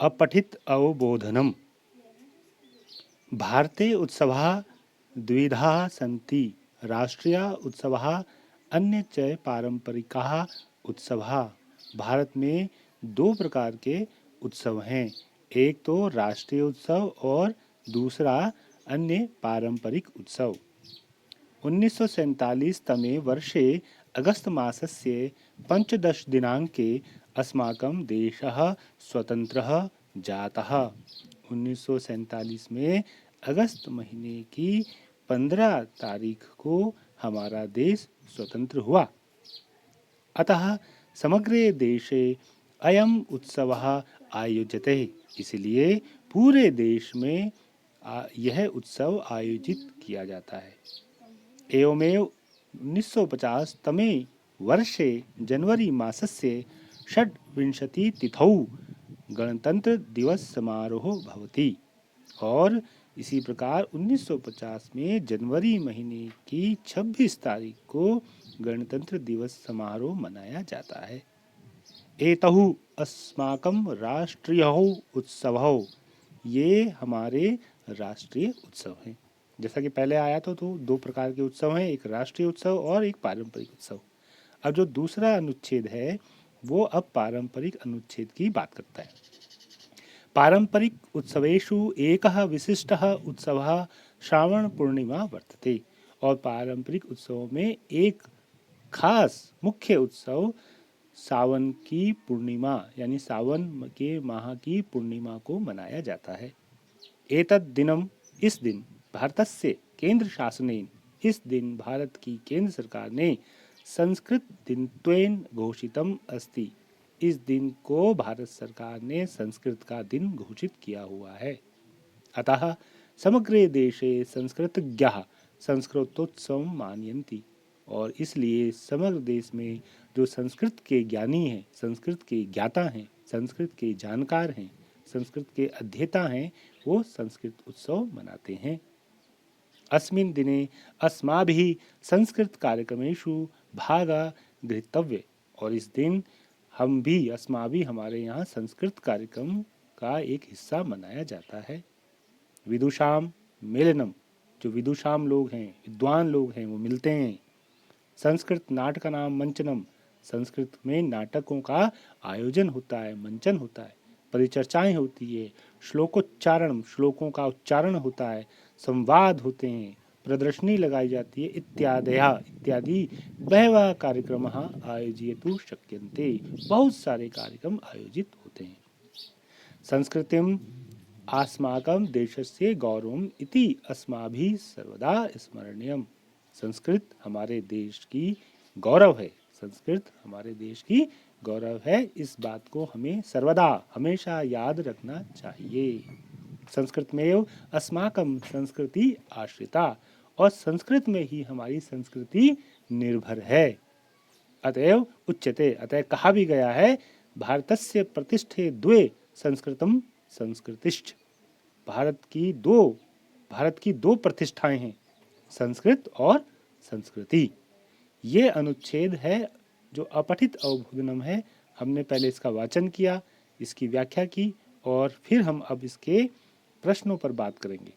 अपठित अवबोधनम्। भारते उत्सवाः द्विधाः सन्ति। राष्ट्रीय उत्सवाः अन्य च पारंपरिकाः उत्सवाः। भारत में दो प्रकार के उत्सव हैं, एक तो राष्ट्रीय उत्सव और दूसरा अन्य पारंपरिक उत्सव। 1947 तमे वर्षे अगस्त मासस्य 15 दिनाङ्के अस्माकं देशः स्वतन्त्रः जातः। 1947 में अगस्त महीने की 15 तारीख को हमारा देश स्वतंत्र हुआ। अतः समग्रे देशे अयम उत्सवः आयोज्यते, इसलिए पूरे देश में यह उत्सव आयोजित किया जाता है। एवमेव 1950 तमे वर्षे जनवरी मासस्य षड्विंशति तिथौ गणतंत्र दिवस समारोह भवति। और इसी प्रकार 1950 में जनवरी महीने की 26 तारीख को गणतंत्र दिवस समारोह मनाया जाता है। एतहु अस्माकं राष्ट्रीयौ उत्सवौ, ये हमारे राष्ट्रीय उत्सव हैं। जैसा कि पहले आया तो दो प्रकार के उत्सव हैं, एक राष्ट्रीय उत्सव और एक पारंपरिक उत्सव। अब जो दूसरा अनुच्छेद है वो अब पारंपरिक अनुच्छेद की बात करता है। पारंपरिक उत्सवेषु एकः विशिष्टः उत्सवः श्रावण पूर्णिमा वर्तते। और पारंपरिक उत्सवों में एक खास मुख्य उत्सव सावन की पूर्णिमा यानी सावन के माह की पूर्णिमा को मनाया जाता है। एतद् दिनम, इस दिन भारतस्य केंद्र शासनेन, इस दिन भारत की केंद्र सरकार ने संस्कृत दिनत्वेन घोषितम अस्ति, इस दिन को भारत सरकार ने संस्कृत का दिन घोषित किया हुआ है। अतः समग्रे देशे संस्कृतज्ञाः संस्कृतोत्सव मानयन्ति, और इसलिए समग्र देश में जो संस्कृत के ज्ञानी हैं, संस्कृत के ज्ञाता हैं, संस्कृत के जानकार हैं, संस्कृत के अध्येता हैं, वो संस्कृत उत्सव मनाते हैं। अस्मिन् दिने अस्माभिः संस्कृत कार्यक्रमेषु भागा गृहीतव्य, और इस दिन हम भी, अस्माभि हमारे यहाँ संस्कृत कार्यक्रम का एक हिस्सा मनाया जाता है। विदुषाम मेलनम, जो विदुषाम लोग हैं, विद्वान लोग हैं, वो मिलते हैं। संस्कृत नाटकानां मंचनम, संस्कृत में नाटकों का आयोजन होता है, मंचन होता है, परिचर्चाएं होती है, श्लोकोच्चारण, श्लोकों का उच्चारण होता है, संवाद होते हैं, प्रदर्शनी लगाई जाती है, इत्यादि बहवः कार्यक्रमः आयोजयितुं शक्यन्ते, बहुत सारे कार्यक्रम आयोजित होते हैं। संस्कृतिम अस्माकं देशस्य गौरवम् इति अस्माभिः सर्वदा स्मरणीयम्। संस्कृत हमारे देश की गौरव है, संस्कृत हमारे देश की गौरव है, इस बात को हमें सर्वदा हमेशा याद रखना चाहिए। संस्कृत में अस्माकं संस्कृति आश्रिता, और संस्कृत में ही हमारी संस्कृति निर्भर है। अतएव उच्यते, अतः कहा भी गया है, भारतस्य प्रतिष्ठे द्वे संस्कृतम संस्कृतिश्च। भारत की दो प्रतिष्ठाएं हैं, संस्कृत और संस्कृति। ये अनुच्छेद है जो अपठित अवबोधनम है। हमने पहले इसका वाचन किया, इसकी व्याख्या की, और फिर हम अब इसके प्रश्नों पर बात करेंगे।